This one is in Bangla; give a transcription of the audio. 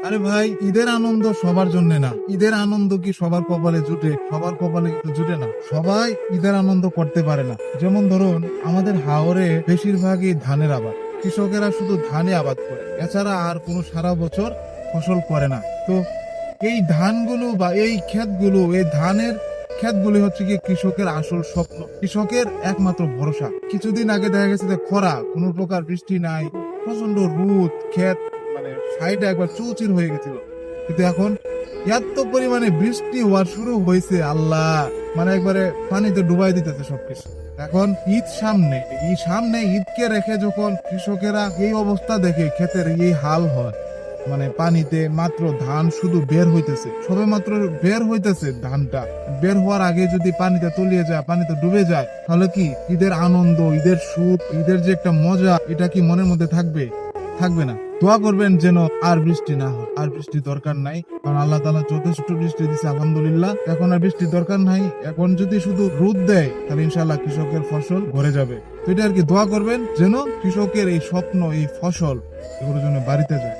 আরে ভাই, ঈদের আনন্দ সবার জন্য না। ঈদের আনন্দ কি সবার কপালে জুটে? সবার কপালে কিন্তু জুটে না। সবাই ঈদের আনন্দ করতে পারে না। যেমন ধরুন, আমাদের হাওরে বেশিরভাগই ধানের আবাদ। কৃষকেরা শুধু ধানে আবাদ করে, এছাড়া আর কোনো সারা বছর ফসল করে না। তো এই ধানগুলো বা এই ক্ষেতগুলো, এই ধানের ক্ষেতগুলি হচ্ছে কি কৃষকের আসল স্বপ্ন, কৃষকের একমাত্র ভরসা। কিছুদিন আগে দেখা গেছে যে খরা, কোনো প্রকার বৃষ্টি নাই, প্রচন্ড রোদ, ক্ষেত মানে সাইডে একবার চৌচির হয়ে গেছিল। কিন্তু এখন এত পরিমাণে বৃষ্টি হওয়া শুরু হয়েছে, আল্লাহ মানে একবারে পানিতে ডুবাই দিতেছে সবকিছু। এখন ঈদ সামনে, এই সামনে ঈদকে রেখে যখন কৃষকেরা এই অবস্থা দেখে, ক্ষেতের এই হাল হয়, মানে পানিতে মাত্র ধান শুধু বের হইতেছে, সবে মাত্র বের হইতেছে ধানটা, বের হওয়ার আগে যদি পানিতে তলিয়ে যায়, পানিতে ডুবে যায়, তাহলে কি ঈদের আনন্দ, ঈদের সুখ, ঈদের যে একটা মজা, এটা কি মনের মধ্যে থাকবে? থাকবে না। দোয়া করবেন যেন আর বৃষ্টি না হয়। আর বৃষ্টি দরকার নাই, কারণ আল্লাহ তাআলা যথেষ্ট বৃষ্টি দিচ্ছে, আলহামদুলিল্লাহ। এখন আর বৃষ্টির দরকার নাই। এখন যদি শুধু রোদ দেয়, তাহলে ইনশাআল্লাহ কৃষকের ফসল ভরে যাবে। তো এটা আর কি, দোয়া করবেন যেন কৃষকের এই স্বপ্ন, এই ফসল, এগুলোর জন্য বাড়িতে যায়।